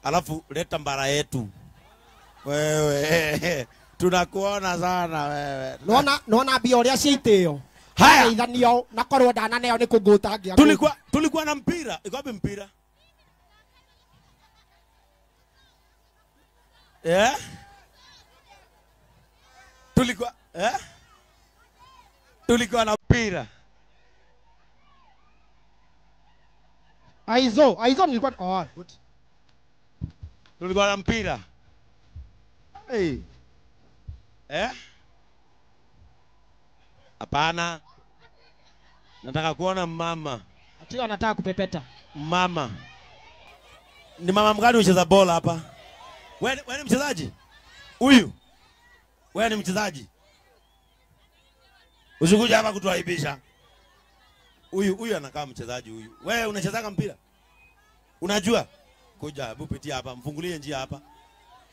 Alafu leta mbara yetu. Wewe tunakuona sana wewe. Naona bioria shiteo. Haya idhanio nakorwo ndana neo ni kugutangia. Tulikuwa na mpira. Iko wapi mpira? Tulikuwa na mpira. Aizo nilikuwa good. Tulikuwa na mpira. Hapana. Nataka kuona mama. Ati anataka kupepeta. Mama. Ni mama mgani unacheza bola hapa? Wewe ni mchezaji? Huyu. Wewe ni mchezaji? Usikuja hapa kutuaibisha. Huyu anakaa mchezaji huyu. Wewe unachezaga mpira? Unajua? Kuja, hebu pitia hapa, mfungulie njia hapa.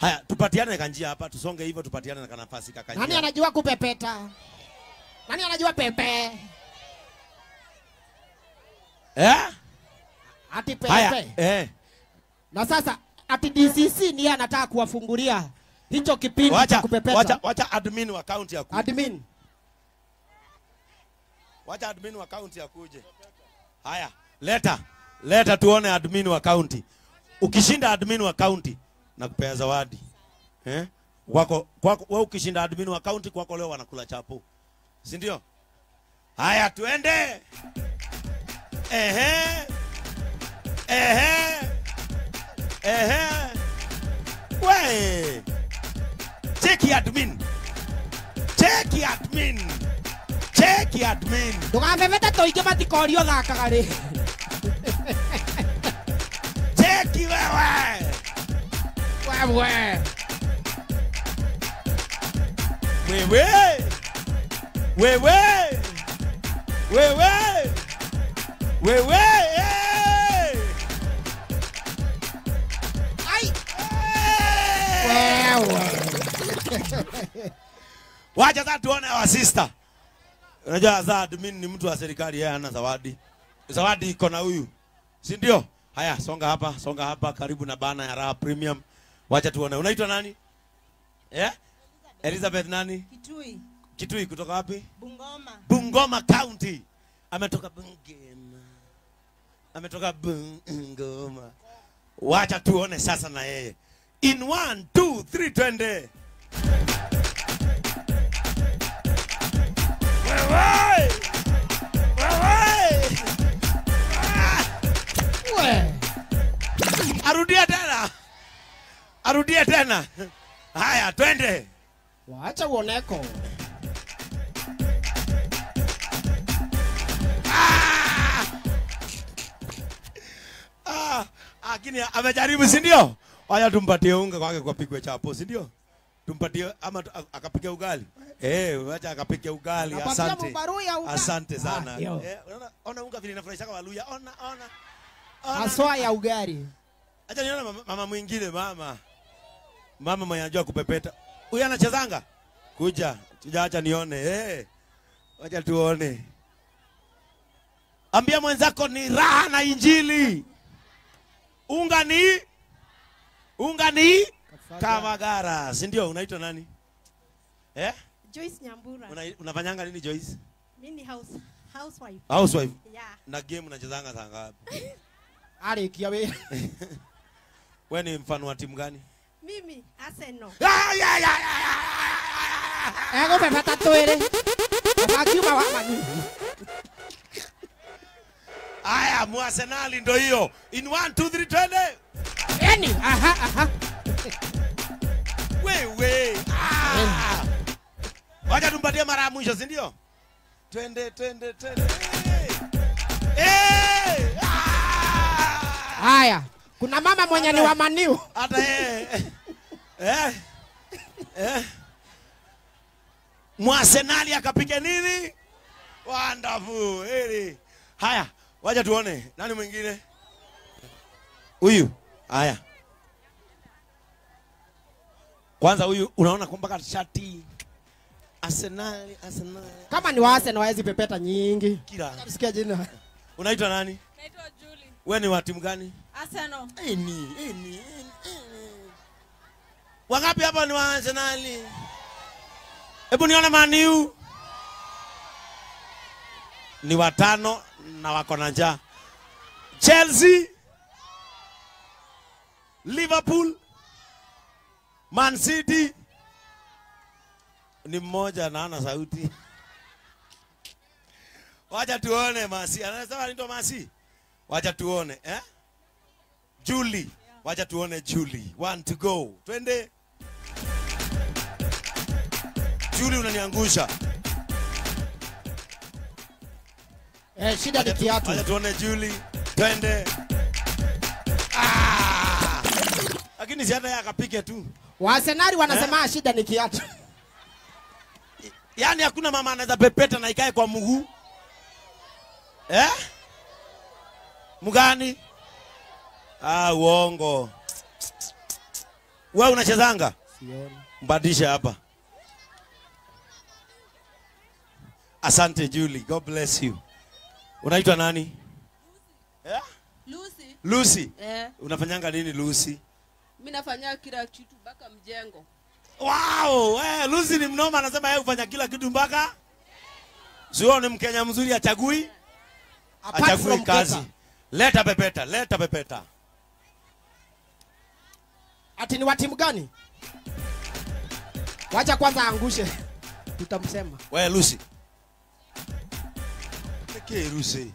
Haya, tupatiane kanjia hapa, tusonge hivyo tupatiane na nafasi kaka. Nani anajua kupepeta? Nani anajua pepe? Ati pepe. Haya, Na sasa ati DCC ni anataka kuwafungulia hicho kipindi cha kupepeta. Wacha admin wa account ya kuje. Admin. Wacha admin wa account ya kuje. Haya, leta tuone admin wa account. Ukishinda admin wa account nakupea zawadi. Kwako wewe ukishinda admin wa account kwako leo wanakula chapo. Si ndio? Haya tuende. We. Check admin. Ndugapepeta toike matikorio thakagari. Check wewe. Wacha sasa tuone wa sister. Unajua za admin ni mtu wa serikali, yeye ana zawadi. Zawadi iko na huyu. Si ndio? Haya, songa hapa karibu na bana ya Raha Premium. Wacha tuone. Unaitwa nani? Elizabeth nani? Kitui kutoka wapi? Bungoma County. Ametoka Bungoma. Wacha tuone sasa na yeye. In 1 2 3 twende. Arudia tena. Haya, twende. Wacha uoneko. Lakini amejaribu, si ndio? Wacha tumpatie unga kwake kwa pigwe chapo, si ndio? Tumpatie ama akapike ugali. Wacha akapike ugali. Asante. Asante sana. Ona unga vile inafurahisha kwa Waluya. Ona. Aswa ya ugali. Acha niona mama mwingine, mama mwenye anajua kupepeta. Huyu anachezanga? Kuja, acha nione. Wacha tuone. Ambia mwenzako ni raha na injili. Unga ni Kamagara, si ndio? Unaitwa nani? Joyce Nyambura. Unafanyanga nini Joyce? Mimi housewife. Housewife? Yeah. Na game unachezanga saa ngapi? Alikia wewe. Wewe ni mfano wa timu gani? Mimi Arsenal. Ego pepeta twere. Akiuma wa mani. Aya, Arsenal ndio hiyo. In 1 2 3 twende. Aha. Wewe. Wacha tumpatie mara ya mwisho, si ndio? Twende. Haya, kuna mama mwenye ni wa Maniu. Hata Arsenal akapige nini? Wonderful. Haya, wacha tuone nani mwingine. Huyu. Haya. Kwanza huyu unaona kwamba shati Arsenal. Kama ni wa Arsenal hawezi pepeta nyingi. Kila. Sikia jina. Unaitwa nani? Naitwa Julie. Wewe ni wa timu gani? Arsenal. Wangapi hapa ni wa Arsenal? Hebu nione Man U. Ni watano na wako na njaa. Chelsea, Liverpool, Man City. Ni mmoja na ana sauti. Wacha tuone Masi. Anasema ndio Masi. Wacha tuone, Julie. Wacha tuone Julie. 1 to go. Twende. Julie unaniangusha. Shida ni kiatu. Wacha tuone Julie. Twende. Lakini si hata yeye akapige tu. Arsenal wanasema shida ni kiatu. Yaani hakuna mama anaweza pepeta na ikae kwa mguu. Mgani? Uongo. Wewe unachezanga? Sioni. Mbadilishe hapa. Asante Julie. God bless you. Unaitwa nani? Lucy. Lucy. Unafanyanga nini Lucy? Mimi nafanya kila kitu mpaka mjengo. Wow, Lucy ni mnoma anasema yeye hufanya kila kitu mpaka. Sio ni Mkenya mzuri achagui? Achagui kazi. Leta pepeta. Ati ni wa timu gani? Wacha kwanza angushe. Tutamsema. Wewe Lucy. Pekee Lucy.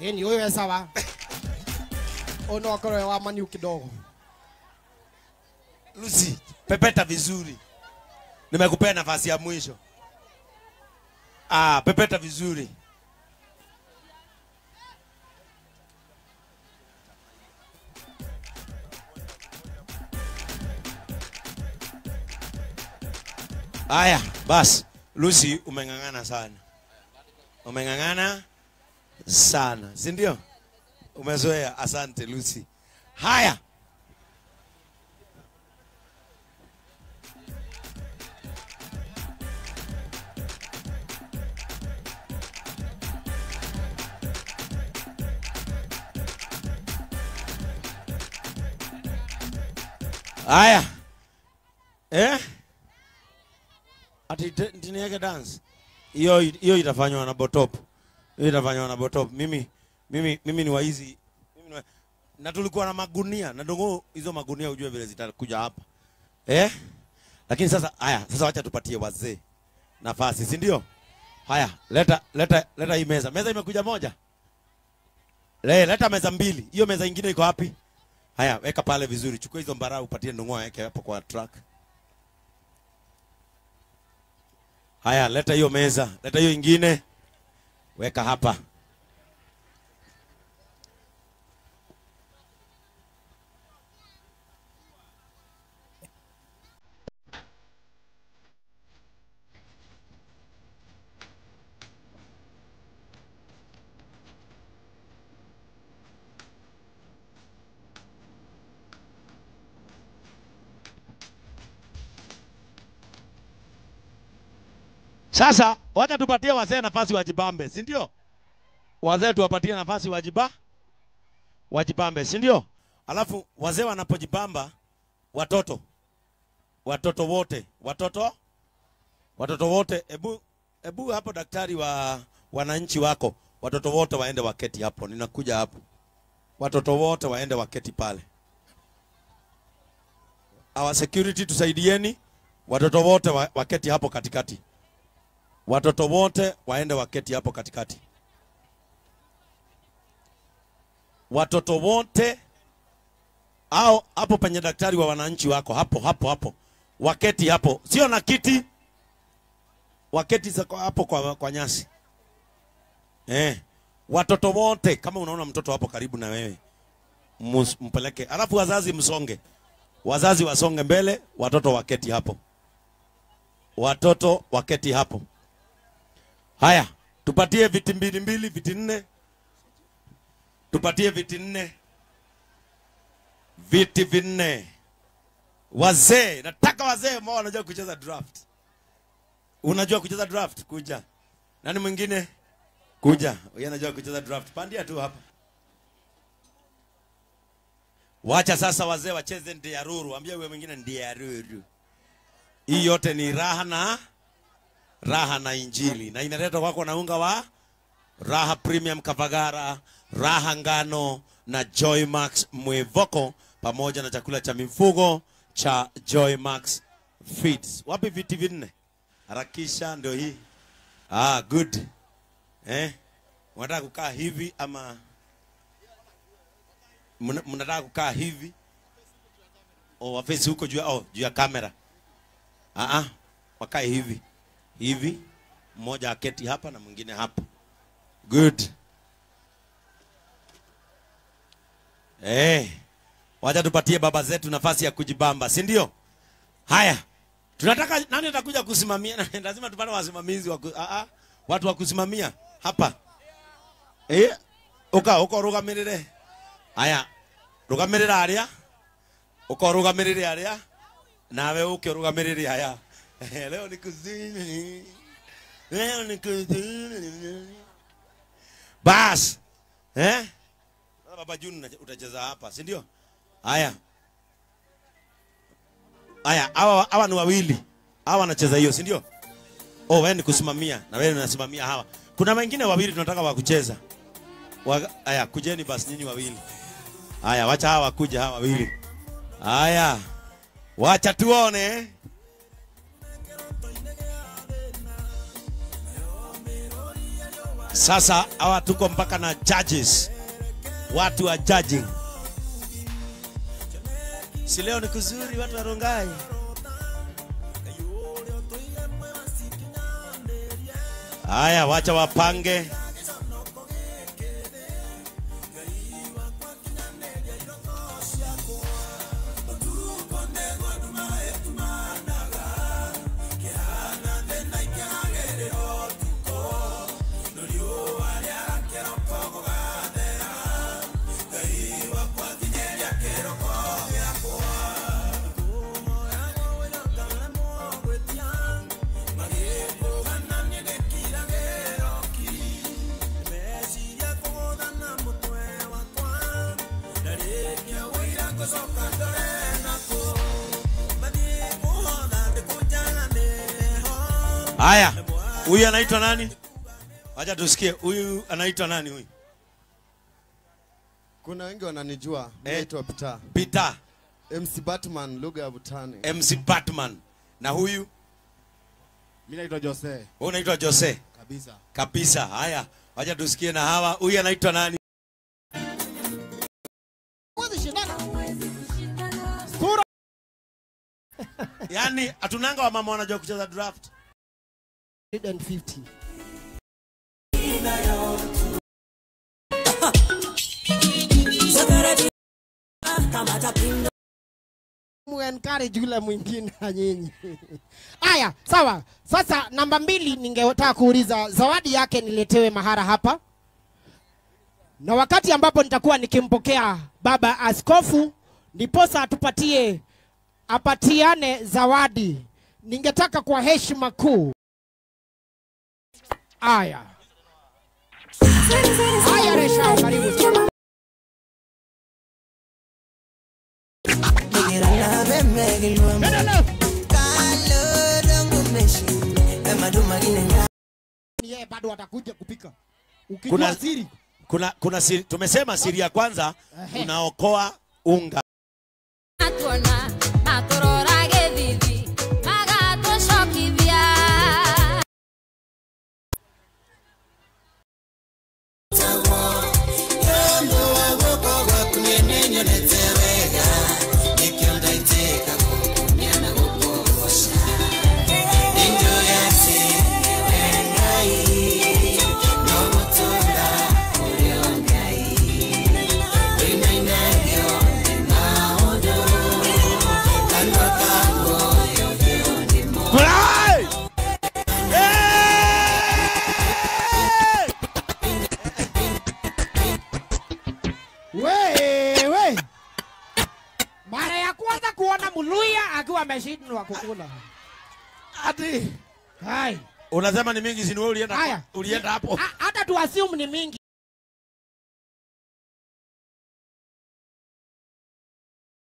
Ni wewe sawa. Ono wakoro wa Man U kidogo. Lucy, pepeta vizuri. Nimekupea nafasi ya mwisho. Pepeta vizuri. Aya, bas. Lucy umengangana sana. Umengangana sana, si ndio? Umezoea. Asante Lucy. Haya. Haya. Ati tiniweke dance. Hiyo itafanywa na botop. Mimi ni waizi. Na tulikuwa na magunia na ndongo hizo magunia ujue vile zitakuja hapa. Lakini sasa sasa wacha tupatie wazee nafasi, si ndio? Haya, leta hii meza. Meza imekuja moja. Leta meza mbili. Hiyo meza nyingine iko wapi? Haya, weka pale vizuri. Chukua hizo mbarau upatie ndongo weke hapo kwa truck. Haya, leta hiyo meza. Leta hiyo nyingine. Weka hapa. Sasa wacha tupatie wazee nafasi wajibambe, si ndio? Wazee tuwapatie nafasi wajibambe, si ndio? Alafu wazee wanapojibamba, watoto wote, ebu hapo daktari wa wananchi wako, watoto wote waende waketi hapo. Ninakuja hapo. Watoto wote waende waketi pale. Our security tusaidieni. Watoto wote waketi hapo katikati. Watoto wote waende waketi hapo katikati. Watoto wote au hapo penye daktari wa wananchi wako hapo. Waketi hapo. Sio na kiti. Waketi hapo kwa nyasi. Watoto wote, kama unaona mtoto hapo karibu na wewe, mpeleke. Alafu wazazi msonge. Wazazi wasonge mbele, watoto waketi hapo. Watoto waketi hapo. Haya, tupatie viti mbili, viti 4. Tupatie viti 4. Viti 4. Wazee, nataka wazee ambao wanajua kucheza draft. Unajua kucheza draft? Kuja. Nani mwingine? Kuja. Yeye anajua kucheza draft. Pandia tu hapa. Wacha sasa wazee wacheze ndiaruru. Ambia wewe mwingine ndiaruru. Hii yote ni raha na injili. Na inaletwa kwako na unga wa Raha Premium Kavagara, Raha Ngano na Joy Max Mwevoko pamoja na chakula cha mifugo cha Joy Max Feeds. Wapi viti vinne? Harakisha ndio hii. Good. Unataka kukaa hivi ama mnataka kukaa hivi? Wafesi huko juu ya kamera. Wakae hivi. Hivi. Mmoja aketi hapa na mwingine hapa. Good. Wacha tupatie baba zetu nafasi ya kujibamba, si ndio? Haya. Tunataka nani atakuja kusimamia? Lazima tupate wasimamizi watu wa kusimamia hapa. Uko rugamirire. Haya. Rugamirira aria. Uko rugamirire aria. Nawe uke rugamirire haya. Leo ni kuzini. Bas. Baba June utacheza hapa, si ndio? Haya. Hawa ni wawili. Hawa wanacheza hiyo, si ndio? Wewe ni kusimamia na wewe unasimamia hawa. Kuna wengine wawili tunataka wakucheza. Haya, kujeni basi nyinyi wawili. Haya, wacha hawa kuja hawa wawili. Haya. Wacha tuone. Sasa hawa tuko mpaka na judges. Watu wa judging. Si leo ni kuzuri watu wa Rongai. Haya, wacha wapange. Haya, huyu anaitwa nani? Acha tusikie. Huyu anaitwa nani huyu? Kuna wengi wananijua. Naitwa Peter. Peter. MC Batman lugha ya Butani. MC Batman. Na huyu? Mimi naitwa Jose. Wewe unaitwa Jose? Kabisa. Haya, acha tusikie na hawa. Huyu anaitwa nani? Yaani hatunanga wa mama wanajua kucheza draft. 150. Encourage yule mwingine nyinyi. Aya, sawa. Sasa namba 2 ningetaka kuuliza zawadi yake niletewe mahara hapa. Na wakati ambapo nitakuwa nikimpokea baba askofu ndiposa apatiane zawadi. Ningetaka kwa heshima kuu. Aya. Resha, karibu sana. Yeye bado atakuja kupika. Ukijua siri. Kuna siri. Tumesema siri ya kwanza unaokoa unga. Mara ya kwanza kuona Muluya akiwa ameshindwa kukula. Ati. Hai. Unasema ni mingi, si ulienda hapo. Hata tu assume ni mingi.